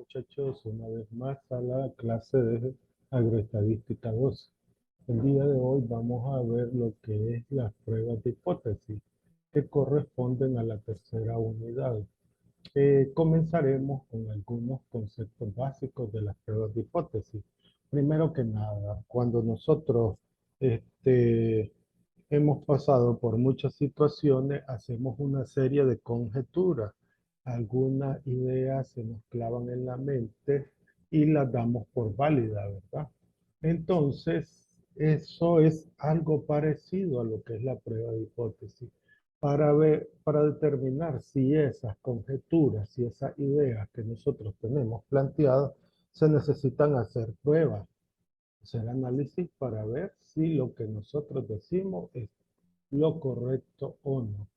muchachos una vez más a la clase de agroestadística 2. El día de hoy vamos a ver lo que es las pruebas de hipótesis que corresponden a la tercera unidad. Comenzaremos con algunos conceptos básicos de las pruebas de hipótesis. Primero que nada, cuando nosotros hemos pasado por muchas situaciones, hacemos una serie de conjeturas. Algunas ideas se nos clavan en la mente y las damos por válida, ¿verdad? Entonces, eso es algo parecido a lo que es la prueba de hipótesis. Para determinar si esas conjeturas, si esas ideas que nosotros tenemos planteadas, se necesitan hacer pruebas, hacer análisis para ver si lo que nosotros decimos es lo correcto o no.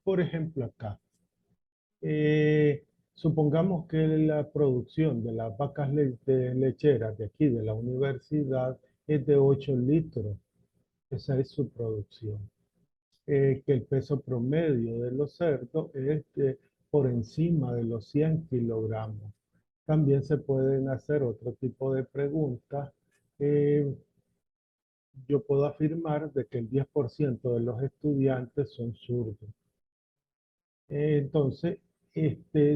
Por ejemplo, acá, supongamos que la producción de las vacas lecheras de aquí de la universidad es de 8 litros. Esa es su producción. Que el peso promedio de los cerdos es por encima de los 100 kilogramos. También se pueden hacer otro tipo de preguntas. Eh, yo puedo afirmar de que el 10% de los estudiantes son zurdos. Entonces,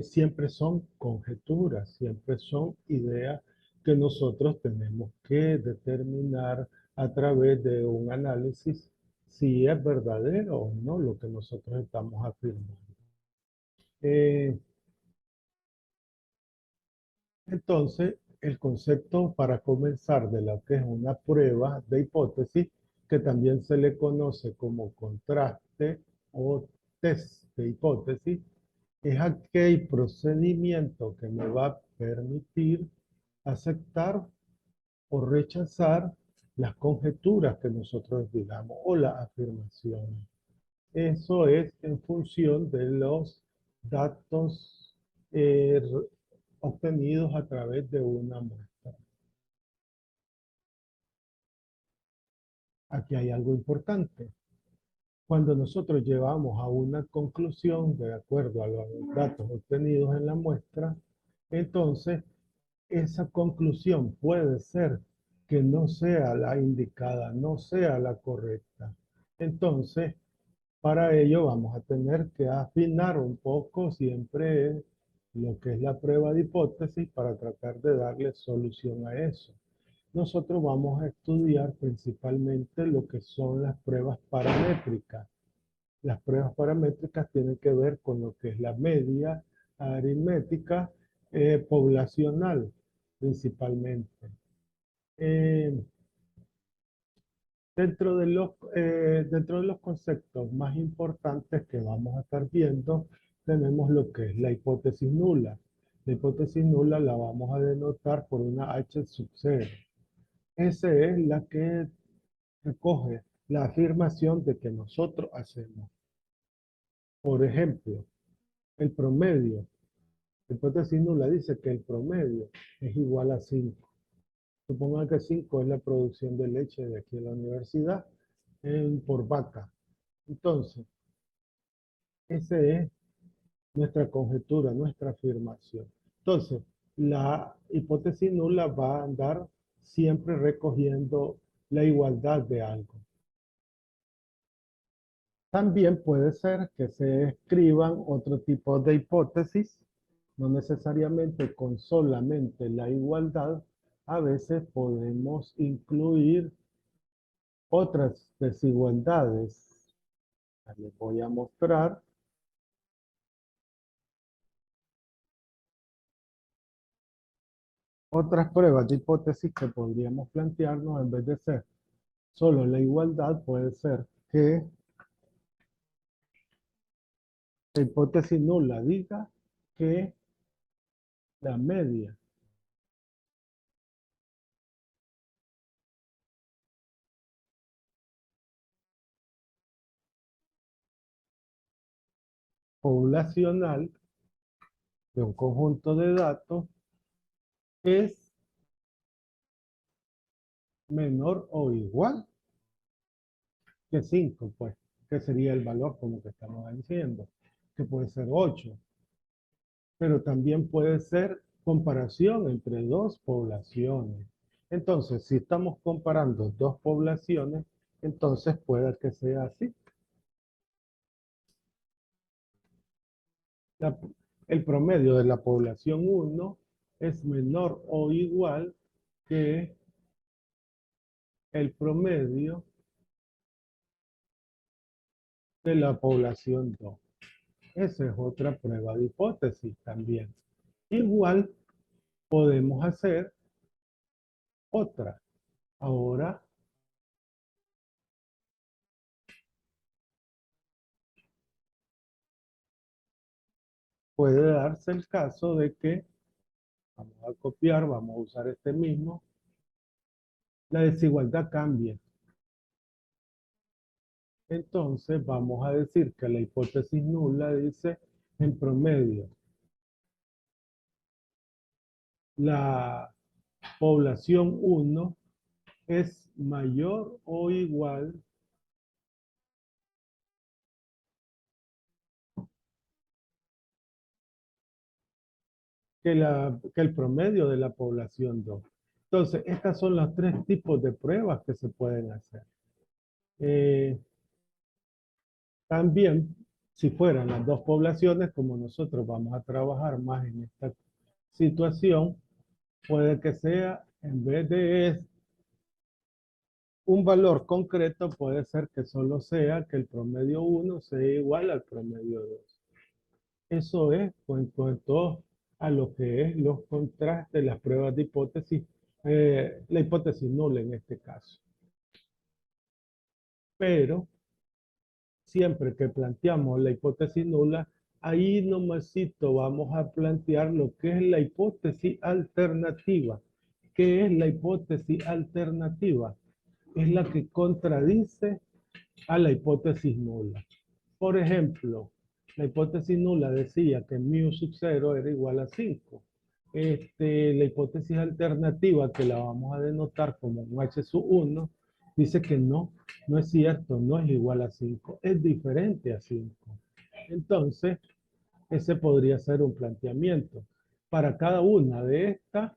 siempre son conjeturas, siempre son ideas que nosotros tenemos que determinar a través de un análisis si es verdadero o no lo que nosotros estamos afirmando. Eh, entonces, el concepto para comenzar de lo que es una prueba de hipótesis, que también se le conoce como contraste o test de hipótesis, es aquel procedimiento que me va a permitir aceptar o rechazar las conjeturas que nosotros digamos o las afirmaciones. Eso es en función de los datos obtenidos a través de una muestra. Aquí hay algo importante. Cuando nosotros llevamos a una conclusión de acuerdo a los datos obtenidos en la muestra, entonces esa conclusión puede ser que no sea la indicada, no sea la correcta. Entonces, para ello vamos a tener que afinar un poco siempre lo que es la prueba de hipótesis para tratar de darle solución a eso. Nosotros vamos a estudiar principalmente lo que son las pruebas paramétricas. Las pruebas paramétricas tienen que ver con lo que es la media aritmética poblacional, principalmente. Eh, dentro de los conceptos más importantes que vamos a estar viendo, tenemos lo que es la hipótesis nula. La hipótesis nula la vamos a denotar por una H sub 0. Esa es la que recoge la afirmación de que nosotros hacemos. Por ejemplo, el promedio. La hipótesis nula dice que el promedio es igual a 5. Supongan que 5 es la producción de leche de aquí en la universidad por vaca. Entonces, esa es nuestra conjetura, nuestra afirmación. Entonces, la hipótesis nula va a andar siempre recogiendo la igualdad de algo. También puede ser que se escriban otro tipo de hipótesis, no necesariamente con solamente la igualdad. A veces podemos incluir otras desigualdades. Les voy a mostrar otras pruebas de hipótesis que podríamos plantearnos en vez de ser solo la igualdad. Puede ser que la hipótesis nula diga que la media poblacional de un conjunto de datos es menor o igual que 5, pues, que sería el valor como que estamos diciendo, que puede ser 8. pero también puede ser comparación entre dos poblaciones. Entonces, si estamos comparando dos poblaciones, entonces puede que sea así. La- el promedio de la población uno es menor o igual que el promedio de la población 2. Esa es otra prueba de hipótesis también. Igual podemos hacer otra. Ahora puede darse el caso de que, vamos a copiar, vamos a usar este mismo, la desigualdad cambia. Entonces vamos a decir que la hipótesis nula dice en promedio la población uno es mayor o igual que el promedio de la población 2. Entonces, estas son los tres tipos de pruebas que se pueden hacer. Eh, También, si fueran las dos poblaciones, como nosotros vamos a trabajar más en esta situación, puede que sea, en vez de un valor concreto, puede ser que solo sea que el promedio uno sea igual al promedio 2. Eso es en cuanto a lo que es los contrastes, las pruebas de hipótesis, la hipótesis nula en este caso. Pero siempre que planteamos la hipótesis nula, ahí nomasito vamos a plantear lo que es la hipótesis alternativa. ¿Qué es la hipótesis alternativa? Es la que contradice a la hipótesis nula. Por ejemplo, la hipótesis nula decía que mu sub 0 era igual a 5. La hipótesis alternativa, que la vamos a denotar como un h sub 1, dice que no, no es cierto, no es igual a 5, es diferente a 5. Entonces, ese podría ser un planteamiento. Para cada una de estas,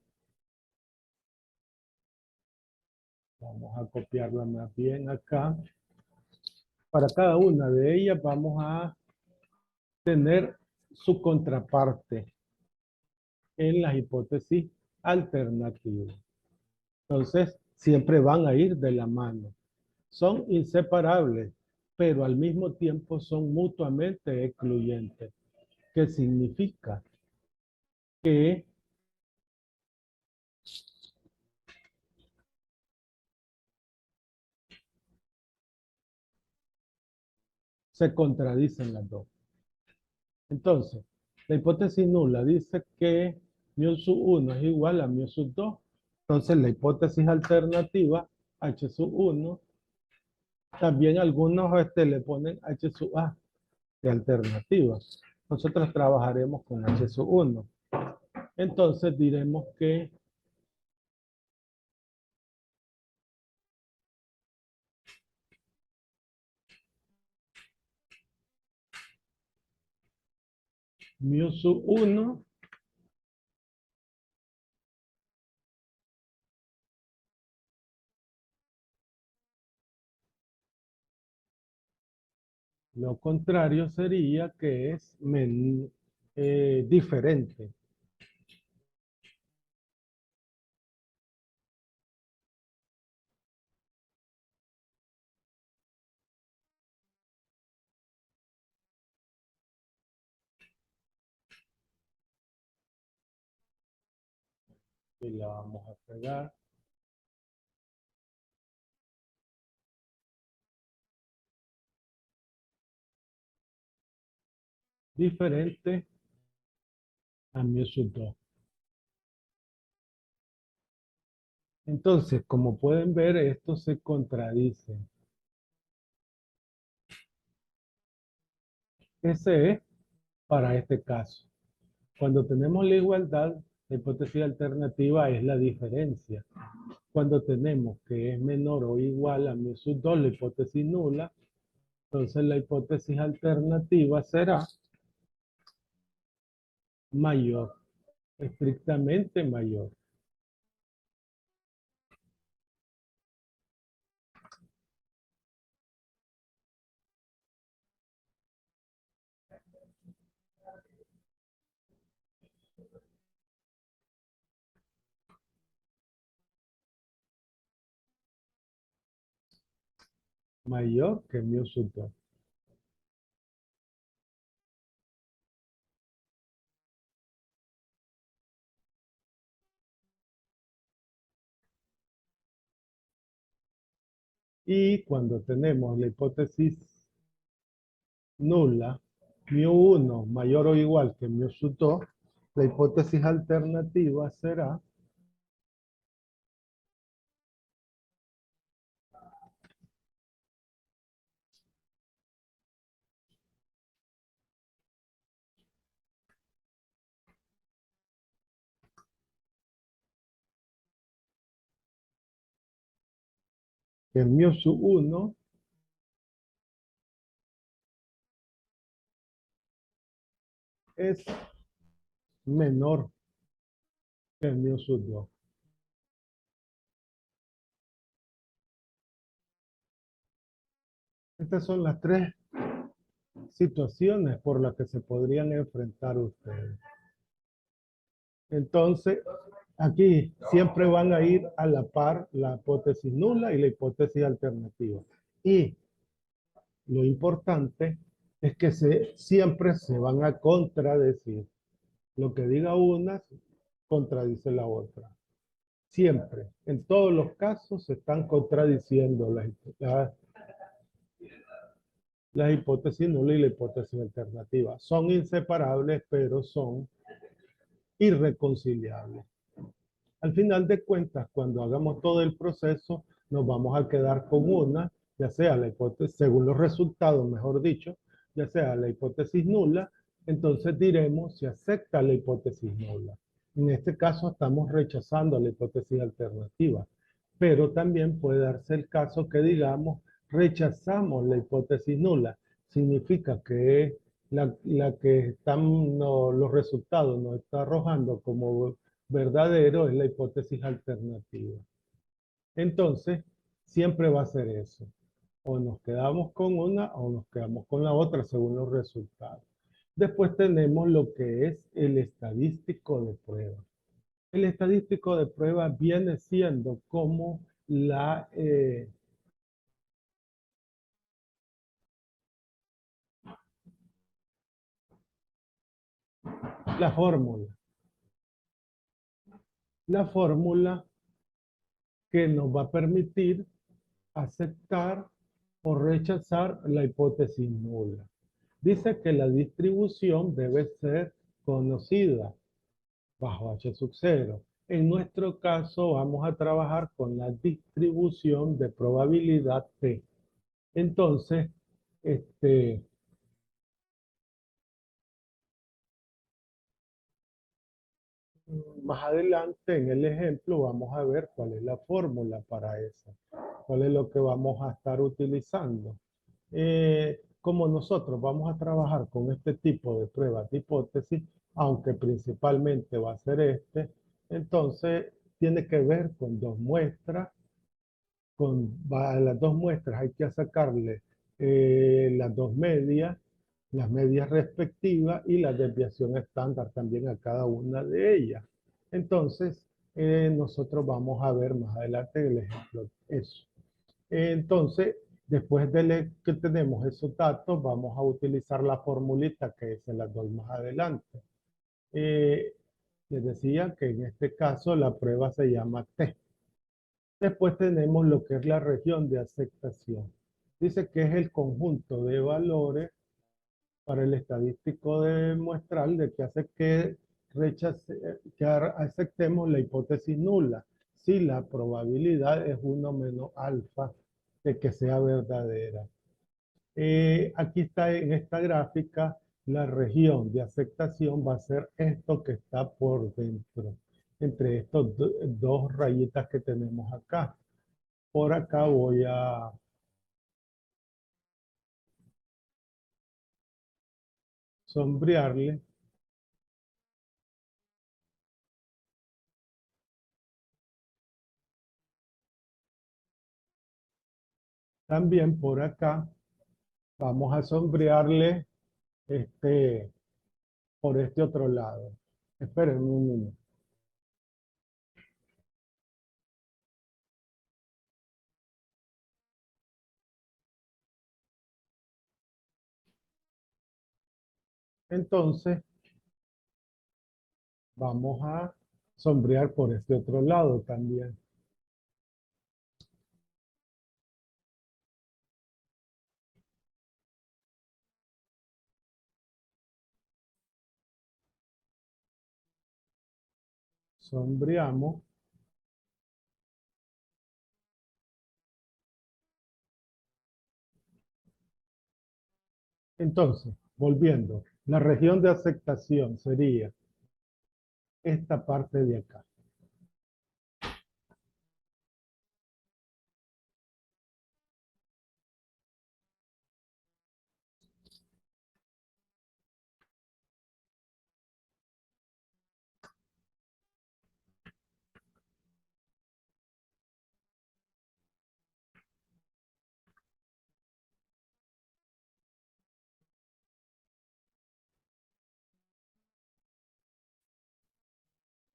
vamos a copiarla más bien acá, para cada una de ellas vamos a tener su contraparte en las hipótesis alternativas. Entonces, siempre van a ir de la mano. Son inseparables, pero al mismo tiempo son mutuamente excluyentes. ¿Qué significa? Que se contradicen las dos. Entonces, la hipótesis nula dice que mu sub 1 es igual a mu sub 2. Entonces, la hipótesis alternativa, h sub 1, también algunos le ponen h sub a de alternativa. Nosotros trabajaremos con h sub 1. Entonces, diremos que mu sub 1 lo contrario sería que es diferente. Y la vamos a pegar. Diferente a mu sub 2. Entonces, como pueden ver, esto se contradice. Ese es para este caso. Cuando tenemos la igualdad, la hipótesis alternativa es la diferencia. Cuando tenemos que es menor o igual a mu sub 2, la hipótesis nula, entonces la hipótesis alternativa será mayor, estrictamente mayor. Mayor que mu sub 2. Y cuando tenemos la hipótesis nula, mu1 mayor o igual que mu sub 2, la hipótesis alternativa será que mu sub 1 es menor que mu sub 2. Estas son las tres situaciones por las que se podrían enfrentar ustedes. Entonces, aquí siempre van a ir a la par la hipótesis nula y la hipótesis alternativa. Y lo importante es que siempre se van a contradecir. Lo que diga una contradice la otra. Siempre, en todos los casos, se están contradiciendo las hipótesis nula y la hipótesis alternativa. Son inseparables, pero son irreconciliables. Al final de cuentas, cuando hagamos todo el proceso, nos vamos a quedar con una, ya sea la hipótesis, según los resultados, mejor dicho, ya sea la hipótesis nula, entonces diremos si acepta la hipótesis nula. En este caso estamos rechazando la hipótesis alternativa, pero también puede darse el caso que digamos rechazamos la hipótesis nula. Significa que la que están los resultados nos está arrojando como verdadero es la hipótesis alternativa. Entonces, siempre va a ser eso. O nos quedamos con una o nos quedamos con la otra según los resultados. Después tenemos lo que es el estadístico de prueba. El estadístico de prueba viene siendo como la fórmula. La fórmula que nos va a permitir aceptar o rechazar la hipótesis nula. Dice que la distribución debe ser conocida bajo H sub 0. En nuestro caso vamos a trabajar con la distribución de probabilidad T. Entonces, más adelante en el ejemplo vamos a ver cuál es la fórmula para eso, cuál es lo que vamos a estar utilizando. Como nosotros vamos a trabajar con este tipo de pruebas de hipótesis, aunque principalmente va a ser entonces tiene que ver con dos muestras. A las dos muestras hay que sacarle las medias respectivas y la desviación estándar también a cada una de ellas. Entonces, nosotros vamos a ver más adelante en el ejemplo eso. Entonces, después de que tenemos esos datos, vamos a utilizar la formulita que se las doy más adelante. Eh, Les decía que en este caso la prueba se llama T. Después tenemos lo que es la región de aceptación. Dice que es el conjunto de valores para el estadístico de muestral de que hace que aceptemos la hipótesis nula si la probabilidad es 1 menos alfa de que sea verdadera. Aquí está en esta gráfica la región de aceptación va a ser esto que está por dentro, entre estos dos rayitas que tenemos acá. Por acá voy a sombrearle También por acá vamos a sombrearle este, por este otro lado. Esperen un minuto. Entonces, vamos a sombrear por este otro lado también. Sombreamos. Entonces, volviendo, la región de aceptación sería esta parte de acá.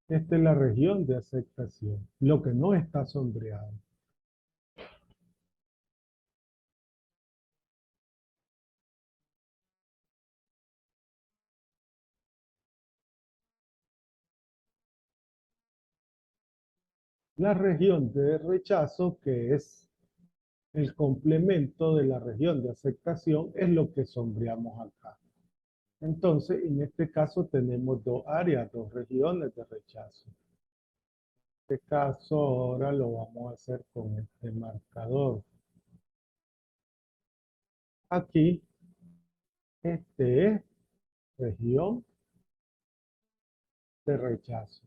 Esta es la región de aceptación, lo que no está sombreado. La región de rechazo, que es el complemento de la región de aceptación, es lo que sombreamos acá. Entonces, en este caso tenemos dos áreas, dos regiones de rechazo. En este caso, ahora lo vamos a hacer con este marcador. Aquí, este es región de rechazo.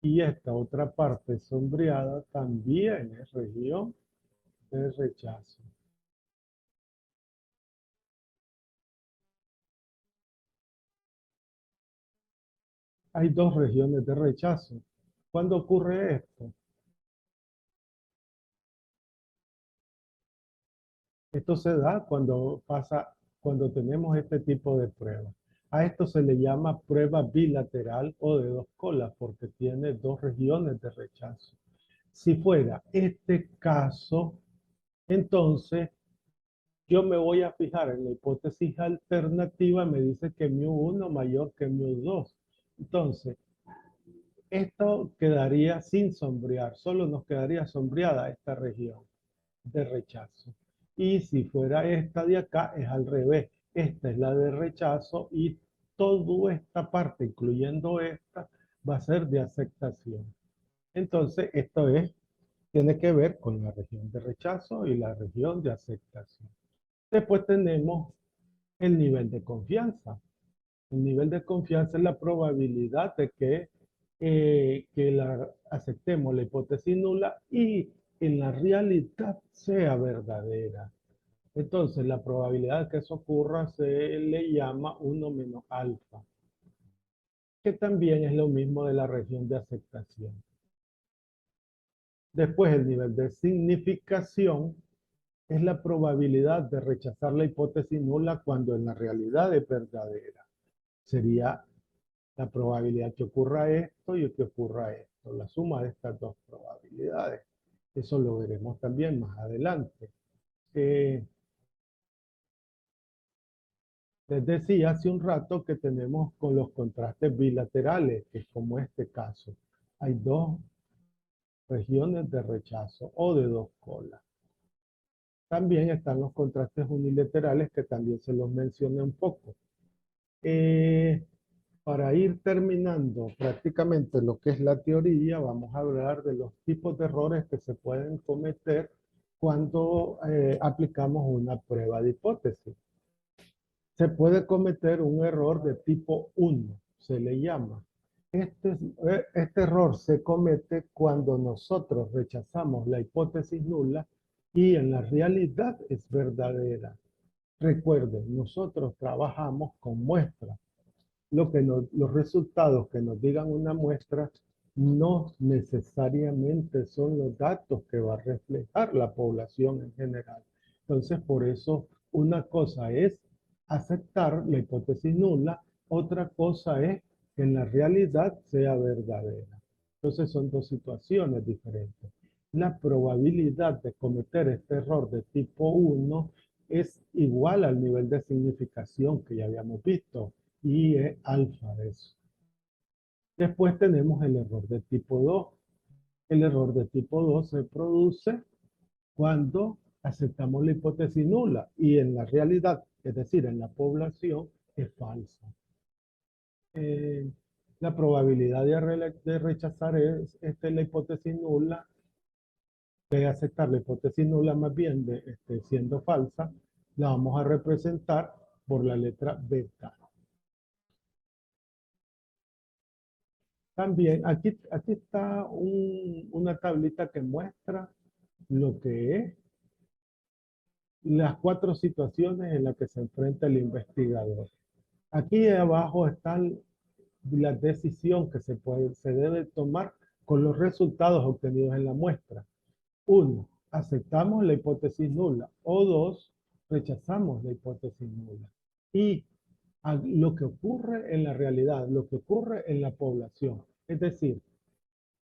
Y esta otra parte sombreada también es región de rechazo. Hay dos regiones de rechazo. ¿Cuándo ocurre esto? Esto se da cuando tenemos este tipo de pruebas. A esto se le llama prueba bilateral o de dos colas porque tiene dos regiones de rechazo. Si fuera este caso, entonces yo me voy a fijar en la hipótesis alternativa, me dice que μ1 mayor que μ2. Entonces, esto quedaría sin sombrear, solo nos quedaría sombreada esta región de rechazo. Y si fuera esta de acá, es al revés. Esta es la de rechazo y toda esta parte, incluyendo esta, va a ser de aceptación. Entonces, tiene que ver con la región de rechazo y la región de aceptación. Después tenemos el nivel de confianza. El nivel de confianza es la probabilidad de que aceptemos la hipótesis nula y en la realidad sea verdadera. Entonces, la probabilidad de que eso ocurra se le llama 1 menos alfa, que también es lo mismo de la región de aceptación. Después, el nivel de significación es la probabilidad de rechazar la hipótesis nula cuando en la realidad es verdadera. Sería la probabilidad que ocurra esto y que ocurra esto, la suma de estas dos probabilidades. Eso lo veremos también más adelante. Les decía hace un rato que tenemos con los contrastes bilaterales, que es como este caso. Hay dos regiones de rechazo o de dos colas. También están los contrastes unilaterales que también se los mencioné un poco. Para ir terminando prácticamente lo que es la teoría, vamos a hablar de los tipos de errores que se pueden cometer cuando aplicamos una prueba de hipótesis. Se puede cometer un error de tipo 1, se le llama. Este error se comete cuando nosotros rechazamos la hipótesis nula y en la realidad es verdadera. Recuerden, nosotros trabajamos con muestras. Los resultados que nos digan una muestra no necesariamente son los datos que va a reflejar la población en general. Entonces, por eso una cosa es aceptar la hipótesis nula, otra cosa es que en la realidad sea verdadera. Entonces, son dos situaciones diferentes. La probabilidad de cometer este error de tipo 1 es igual al nivel de significación que ya habíamos visto, y es alfa de eso. Después tenemos el error de tipo 2. El error de tipo 2 se produce cuando aceptamos la hipótesis nula y en la realidad, es decir, en la población, es falsa. Eh, la probabilidad de rechazar la hipótesis nula, de aceptar la hipótesis nula más bien siendo falsa, la vamos a representar por la letra beta. También aquí está una tablita que muestra lo que es las 4 situaciones en las que se enfrenta el investigador. Aquí abajo está la decisión que se debe tomar con los resultados obtenidos en la muestra. 1. Aceptamos la hipótesis nula. O 2. Rechazamos la hipótesis nula. Y lo que ocurre en la realidad, lo que ocurre en la población. Es decir,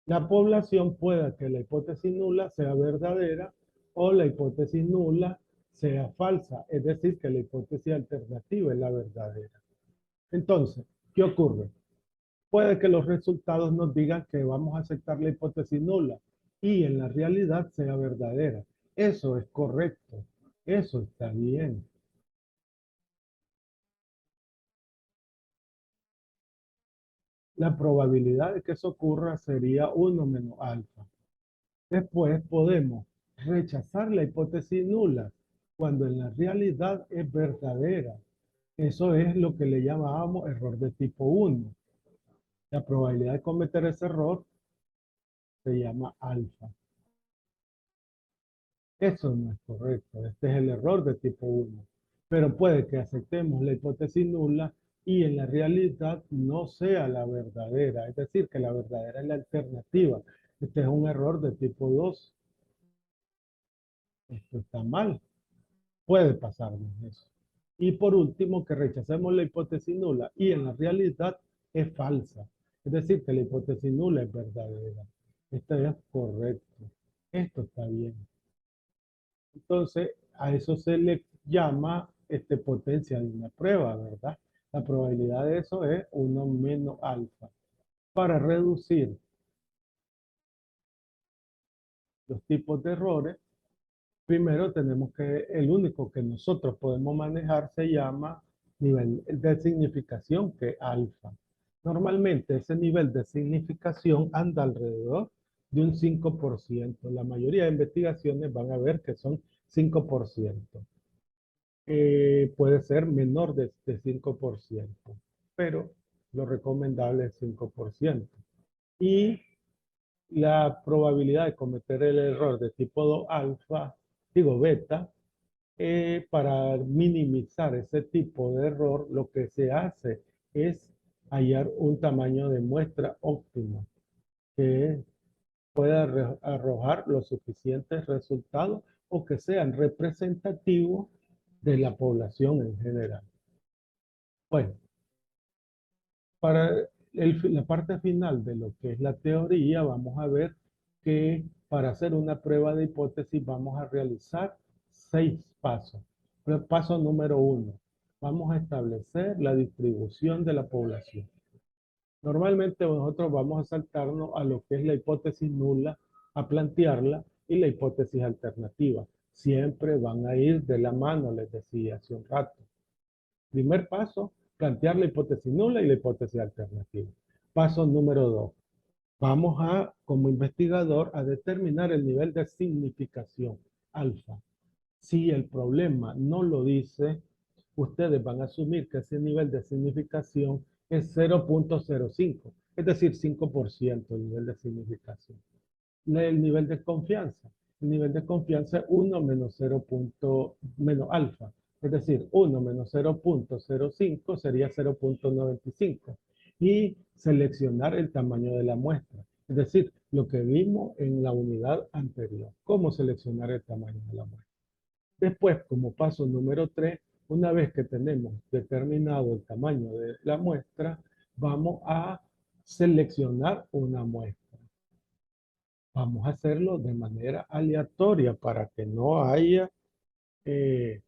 la población pueda que la hipótesis nula sea verdadera o la hipótesis nula sea falsa, es decir, que la hipótesis alternativa es la verdadera. Entonces, ¿qué ocurre? Puede que los resultados nos digan que vamos a aceptar la hipótesis nula y en la realidad sea verdadera. Eso es correcto, eso está bien. La probabilidad de que eso ocurra sería 1 menos alfa. Después podemos rechazar la hipótesis nula cuando en la realidad es verdadera. Eso es lo que le llamábamos error de tipo 1. La probabilidad de cometer ese error se llama alfa. Eso no es correcto. Este es el error de tipo 1. Pero puede que aceptemos la hipótesis nula y en la realidad no sea la verdadera. Es decir, que la verdadera es la alternativa. Este es un error de tipo 2. Esto está mal. Puede pasarnos eso. Y por último, que rechacemos la hipótesis nula y en la realidad es falsa. Es decir, que la hipótesis nula es verdadera. Esto es correcto. Esto está bien. Entonces, a eso se le llama potencia de una prueba, ¿verdad? La probabilidad de eso es 1 menos alfa. Para reducir los tipos de errores, primero tenemos el único que nosotros podemos manejar se llama nivel de significación, que es alfa. Normalmente ese nivel de significación anda alrededor de un 5%. La mayoría de investigaciones van a ver que son 5%. Puede ser menor de 5%, pero lo recomendable es 5%. Y la probabilidad de cometer el error de tipo 2 alfa, digo beta, para minimizar ese tipo de error, lo que se hace es hallar un tamaño de muestra óptimo que pueda arrojar los suficientes resultados o que sean representativos de la población en general. Bueno, para la parte final de lo que es la teoría, vamos a ver que para hacer una prueba de hipótesis vamos a realizar 6 pasos. Paso número 1, vamos a establecer la distribución de la población. Normalmente nosotros vamos a saltarnos a lo que es la hipótesis nula, a plantearla, y la hipótesis alternativa. Siempre van a ir de la mano, les decía hace un rato. Primer paso, plantear la hipótesis nula y la hipótesis alternativa. Paso número 2. Vamos a, como investigador, a determinar el nivel de significación, alfa. Si el problema no lo dice, ustedes van a asumir que ese nivel de significación es 0.05, es decir, 5% el nivel de significación. El nivel de confianza. El nivel de confianza es 1 menos 0. Menos alfa. Es decir, 1 menos 0.05 sería 0.95. Y seleccionar el tamaño de la muestra. Es decir, lo que vimos en la unidad anterior, cómo seleccionar el tamaño de la muestra. Después, como paso número 3, una vez que tenemos determinado el tamaño de la muestra, vamos a seleccionar una muestra. Vamos a hacerlo de manera aleatoria para que no haya eh,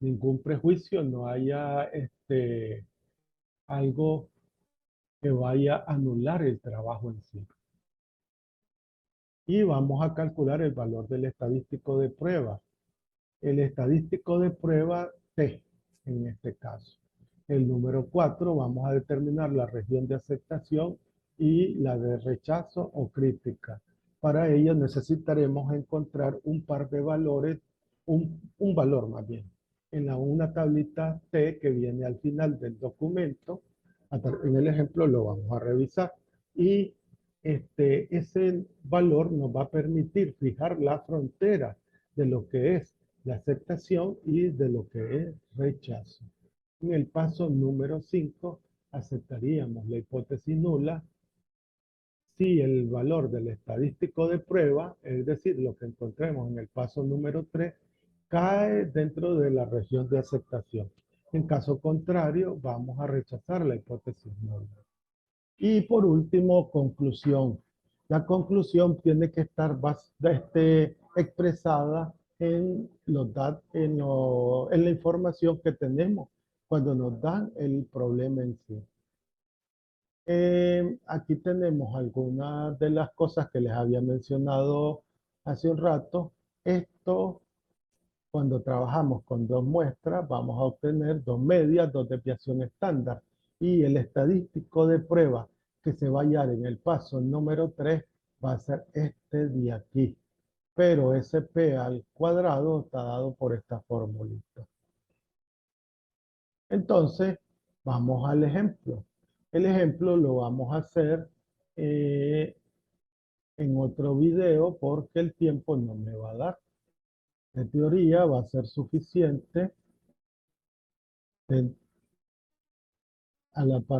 ningún prejuicio, no haya algo que vaya a anular el trabajo en sí. Y vamos a calcular el valor del estadístico de prueba. El estadístico de prueba T, en este caso. El número 4, vamos a determinar la región de aceptación y la de rechazo o crítica. Para ello necesitaremos encontrar un par de valores, un valor más bien, en una tablita T que viene al final del documento. En el ejemplo lo vamos a revisar. Y ese valor nos va a permitir fijar la frontera de lo que es la aceptación y de lo que es rechazo. En el paso número 5, aceptaríamos la hipótesis nula si el valor del estadístico de prueba, es decir, lo que encontremos en el paso número 3, cae dentro de la región de aceptación. En caso contrario, vamos a rechazar la hipótesis nula. Y por último, conclusión. La conclusión tiene que estar expresada en la información que tenemos cuando nos dan el problema en sí. Aquí tenemos algunas de las cosas que les había mencionado hace un rato. Esto, cuando trabajamos con dos muestras, vamos a obtener dos medias, dos desviaciones estándar. Y el estadístico de prueba que se va a hallar en el paso número 3 va a ser este de aquí. Pero SP al cuadrado está dado por esta formulita. Entonces, vamos al ejemplo. El ejemplo lo vamos a hacer en otro video porque el tiempo no me va a dar. En teoría va a ser suficiente a la